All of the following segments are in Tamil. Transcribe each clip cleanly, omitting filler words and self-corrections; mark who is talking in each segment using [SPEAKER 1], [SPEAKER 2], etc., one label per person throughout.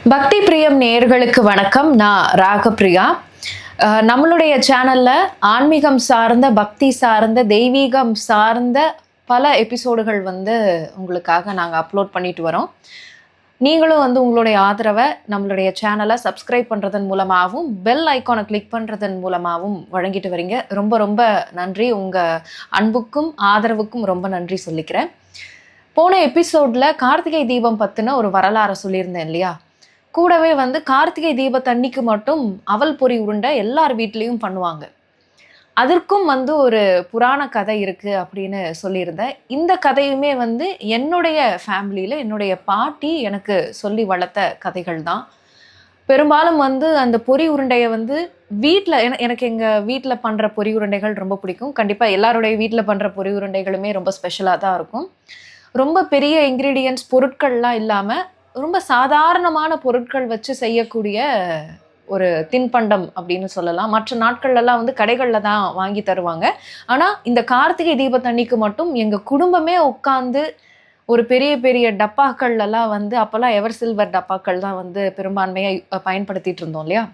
[SPEAKER 1] பக்தி பிரியம் நேயர்களுக்கு வணக்கம். நான் ராகப்பிரியா. நம்மளுடைய சேனலில் ஆன்மீகம் சார்ந்த, பக்தி சார்ந்த, தெய்வீகம் சார்ந்த பல எபிசோடுகள் உங்களுக்காக நாங்கள் அப்லோட் பண்ணிட்டு வரோம். நீங்களும் உங்களுடைய ஆதரவை நம்மளுடைய சேனலை சப்ஸ்கிரைப் பண்ணுறதன் மூலமாகவும் பெல் ஐக்கானை கிளிக் பண்ணுறதன் மூலமாகவும் வழங்கிட்டு வரீங்க. ரொம்ப ரொம்ப நன்றி. உங்கள் அன்புக்கும் ஆதரவுக்கும் ரொம்ப நன்றி சொல்லிக்கிறேன். போன எபிசோடில் கார்த்திகை தீபம் பற்றின ஒரு வரலாறை சொல்லியிருந்தேன் இல்லையா? கூடவே கார்த்திகை தீபத்தன்னைக்கு மட்டும் அவல் பொரி உருண்டை எல்லார் வீட்லேயும் பண்ணுவாங்க. அதற்கும் ஒரு புராண கதை இருக்குது அப்படின்னு சொல்லியிருந்தேன். இந்த கதையுமே என்னுடைய ஃபேமிலியில் என்னுடைய பாட்டி எனக்கு சொல்லி வளர்த்த கதைகள் தான். பெரும்பாலும் அந்த பொரி உருண்டையை வீட்டில் எனக்கு எங்கள் வீட்டில் பண்ணுற பொரி உருண்டைகள் ரொம்ப பிடிக்கும். கண்டிப்பாக எல்லாருடைய வீட்டில் பண்ணுற பொரி உருண்டைகளுமே ரொம்ப ஸ்பெஷலாக தான் இருக்கும். ரொம்ப பெரிய இன்க்ரீடியன்ட்ஸ் பொருட்கள்லாம் இல்லாமல் ரொம்ப சாதாரணமான பொருட்கள் வச்சு செய்யக்கூடிய ஒரு தின்பண்டம் அப்படின்னு சொல்லலாம். மற்ற நாட்கள்லாம் கடைகளில் தான் வாங்கி தருவாங்க. ஆனால் இந்த கார்த்திகை தீபத்தன்னைக்கு மட்டும் எங்கள் குடும்பமே உட்காந்து ஒரு பெரிய பெரிய டப்பாக்கள்லாம் அப்போல்லாம் எவர் சில்வர் டப்பாக்கள் தான் பெரும்பான்மையாக பயன்படுத்திகிட்டு இருந்தோம் இல்லையா?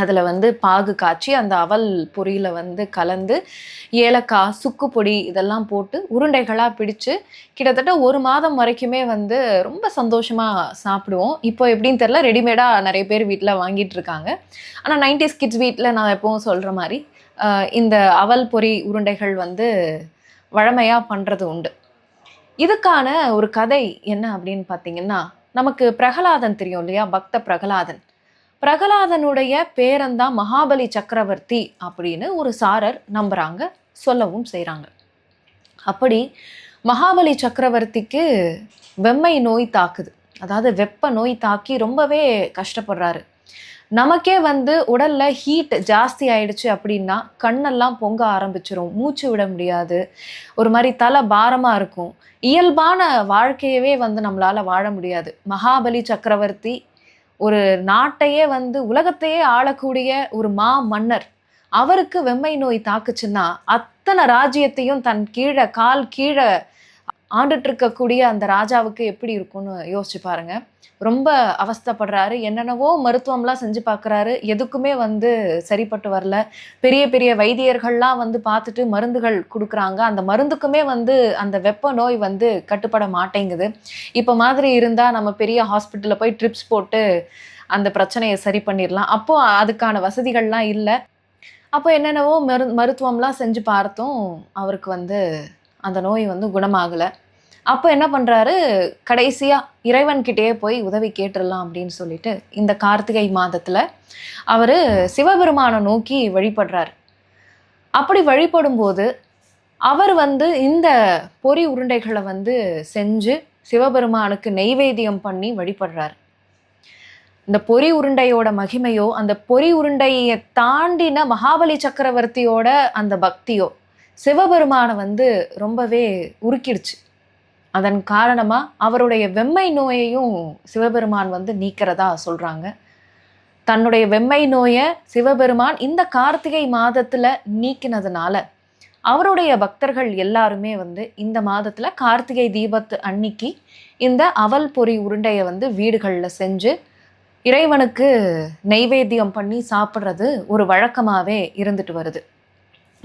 [SPEAKER 1] அதில் பாகு காய்ச்சி அந்த அவல் பொரியில் கலந்து ஏலக்காய், சுக்கு பொடி இதெல்லாம் போட்டு உருண்டைகளாக பிடிச்சு கிட்டத்தட்ட 1 மாதம் வரைக்குமே ரொம்ப சந்தோஷமாக சாப்பிடுவோம். இப்போ எப்படின்னு தெரில, ரெடிமேடாக நிறைய பேர் வீட்டில் வாங்கிட்டு இருக்காங்க. ஆனால் 90s கிட்ஸ் வீட்டில் நான் எப்பவும் சொல்கிற மாதிரி இந்த அவல் பொரி உருண்டைகள் வழமையாக பண்ணுறது உண்டு. இதுக்கான ஒரு கதை என்ன அப்படின்னு பார்த்தீங்கன்னா, நமக்கு பிரகலாதன் தெரியும் இல்லையா? பக்த பிரகலாதன். பிரகலாதனுடைய பேரன்தான் மகாபலி சக்கரவர்த்தி அப்படின்னு ஒரு சாரர் நம்புறாங்க, சொல்லவும் செய்கிறாங்க. அப்படி மகாபலி சக்கரவர்த்திக்கு வெம்மை நோய் தாக்குது. அதாவது வெப்ப நோய் தாக்கி ரொம்பவே கஷ்டப்படுறாரு. நமக்கே உடல்ல ஹீட் ஜாஸ்தி ஆயிடுச்சு அப்படின்னா கண்ணெல்லாம் பொங்க ஆரம்பிச்சிரும், மூச்சு விட முடியாது, ஒரு மாதிரி தலை பாரமாக இருக்கும், இயல்பான வாழ்க்கையவே நம்மளால வாழ முடியாது. மகாபலி சக்கரவர்த்தி ஒரு நாட்டையே உலகத்தையே ஆளக்கூடிய ஒரு மன்னர். அவருக்கு வெம்மை நோய் தாக்குச்சுன்னா அத்தனை ராஜ்யத்தையும் தன் கால் கீழே ஆண்டுட்டு இருக்கக்கூடிய அந்த ராஜாவுக்கு எப்படி இருக்கும்னு யோசிச்சு பாருங்க. ரொம்ப அவஸ்தைப்படுறாரு. என்னென்னவோ மருத்துவம்லாம் செஞ்சு பார்க்குறாரு, எதுக்குமே சரிப்பட்டு வரல. பெரிய பெரிய வைத்தியர்கள்லாம் பார்த்துட்டு மருந்துகள் கொடுக்குறாங்க. அந்த மருந்துக்குமே அந்த வெப்ப நோய் கட்டுப்பட மாட்டேங்குது. இப்போ மாதிரி இருந்தால் நம்ம பெரிய ஹாஸ்பிட்டலில் போய் ட்ரிப்ஸ் போட்டு அந்த பிரச்சனையை சரி பண்ணிடலாம். அப்போது அதுக்கான வசதிகள்லாம் இல்லை. அப்போ என்னென்னவோ மருத்துவம்லாம் செஞ்சு பார்த்தோம், அவருக்கு அந்த நோய் குணமாகலை. அப்போ என்ன பண்ணுறாரு, கடைசியாக இறைவன்கிட்டயே போய் உதவி கேட்டுடலாம் அப்படின்னு சொல்லிட்டு இந்த கார்த்திகை மாதத்தில் அவர் சிவபெருமானை நோக்கி வழிபடுறார். அப்படி வழிபடும்போது அவர் இந்த பொரி உருண்டைகளை செஞ்சு சிவபெருமானுக்கு நெய்வேத்தியம் பண்ணி வழிபடுறார். இந்த பொரி உருண்டையோட மகிமையோ, அந்த பொரி உருண்டையை தாண்டின மகாபலி சக்கரவர்த்தியோட அந்த பக்தியோ சிவபெருமானை ரொம்பவே உருக்கிடுச்சு. அதன் காரணமாக அவருடைய வெம்மை நோயையும் சிவபெருமான் நீக்கிறதா சொல்கிறாங்க. தன்னுடைய வெம்மை நோயை சிவபெருமான் இந்த கார்த்திகை மாதத்தில் நீக்கினதுனால அவருடைய பக்தர்கள் எல்லாருமே இந்த மாதத்தில் கார்த்திகை தீபத்து அன்னைக்கு இந்த அவல் பொரி உருண்டையை வீடுகளில் செஞ்சு இறைவனுக்கு நெய்வேத்தியம் பண்ணி சாப்பிட்றது ஒரு வழக்கமாகவே இருந்துட்டு வருது.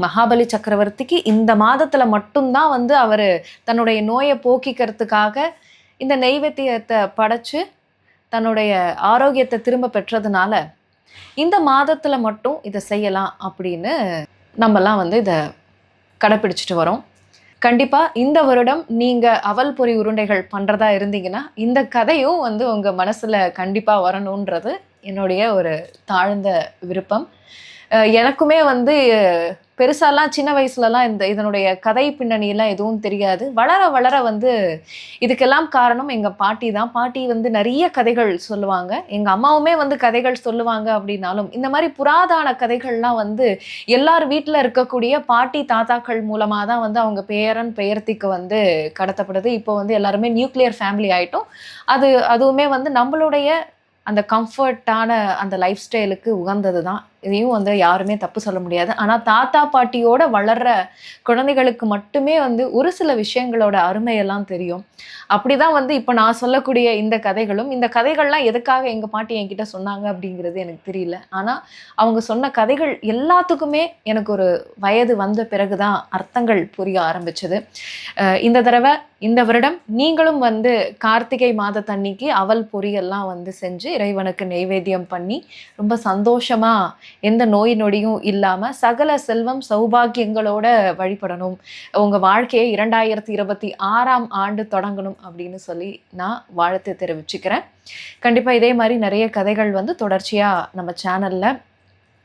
[SPEAKER 1] மகாபலி சக்கரவர்த்திக்கு இந்த மாதத்தில் மட்டும்தான் அவர் தன்னுடைய நோயை போக்கிக்கிறதுக்காக இந்த நெய்வேத்தியத்தை படைச்சு தன்னுடைய ஆரோக்கியத்தை திரும்ப பெற்றதுனால இந்த மாதத்தில் மட்டும் இதை செய்யலாம் அப்படின்னு நம்மலாம் இதை கடைப்பிடிச்சிட்டு வரோம். கண்டிப்பாக இந்த வருடம் நீங்கள் அவல் பொரி உருண்டைகள் பண்ணுறதா இருந்தீங்கன்னா இந்த கதையும் உங்கள் மனசில் கண்டிப்பாக வரணுன்றது என்னுடைய ஒரு தாழ்ந்த விருப்பம். எனக்குமே பெருசாலாம் சின்ன வயசுலலாம் இதனுடைய கதை பின்னணியெல்லாம் எதுவும் தெரியாது. வளர வளர இதுக்கெல்லாம் காரணம் எங்கள் பாட்டி தான். பாட்டி நிறைய கதைகள் சொல்லுவாங்க. எங்கள் அம்மாவுமே கதைகள் சொல்லுவாங்க. அப்படின்னாலும் இந்த மாதிரி புராதான கதைகள்லாம் எல்லார் வீட்டில் இருக்கக்கூடிய பாட்டி தாத்தாக்கள் மூலமாக தான் அவங்க பேரன் பெயர்த்திக்கு கடத்தப்படுது. இப்போ எல்லாருமே நியூக்ளியர் ஃபேமிலி ஆகிட்டோம். அதுவுமே நம்மளுடைய அந்த கம்ஃபர்ட்டான அந்த லைஃப் ஸ்டைலுக்கு உகந்தது தான். இதையும் வந்து யாருமே தப்பு சொல்ல முடியாது. ஆனால் தாத்தா பாட்டியோட வளர்ற குழந்தைகளுக்கு மட்டுமே வந்து ஒரு சில விஷயங்களோட அருமையெல்லாம் தெரியும். அப்படிதான் வந்து இப்போ நான் சொல்லக்கூடிய இந்த கதைகளும், இந்த கதைகள்லாம் எதுக்காக எங்க பாட்டி என்கிட்ட சொன்னாங்க அப்படிங்கிறது எனக்கு தெரியல. ஆனா, அவங்க சொன்ன கதைகள் எல்லாத்துக்குமே எனக்கு ஒரு வயது வந்த பிறகு தான் அர்த்தங்கள் புரிய ஆரம்பிச்சது. இந்த தடவை இந்த வருடம் நீங்களும் வந்து கார்த்திகை மாதத்தன்னைக்கு அவல் பொரியெல்லாம் வந்து செஞ்சு இறைவனுக்கு நெய்வேத்தியம் பண்ணி ரொம்ப சந்தோஷமா எந்த நோய் நொடியும் இல்லாம சகல செல்வம் சௌபாக்கியங்களோட வழிபடணும். உங்க வாழ்க்கையை 2026ஆம் ஆண்டு தொடங்கணும் அப்படின்னு சொல்லி நான் வாழ்த்து தெரிவிச்சுக்கிறேன். கண்டிப்பா இதே மாதிரி நிறைய கதைகள் வந்து தொடர்ச்சியா நம்ம சேனல்ல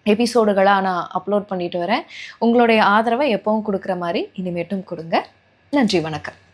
[SPEAKER 1] எபிசோடுகளா நான் அப்லோட் பண்ணிட்டு வரேன். உங்களுடைய ஆதரவை எப்பவும் கொடுக்குற மாதிரி இனிமேட்டும் கொடுங்க. நன்றி, வணக்கம்.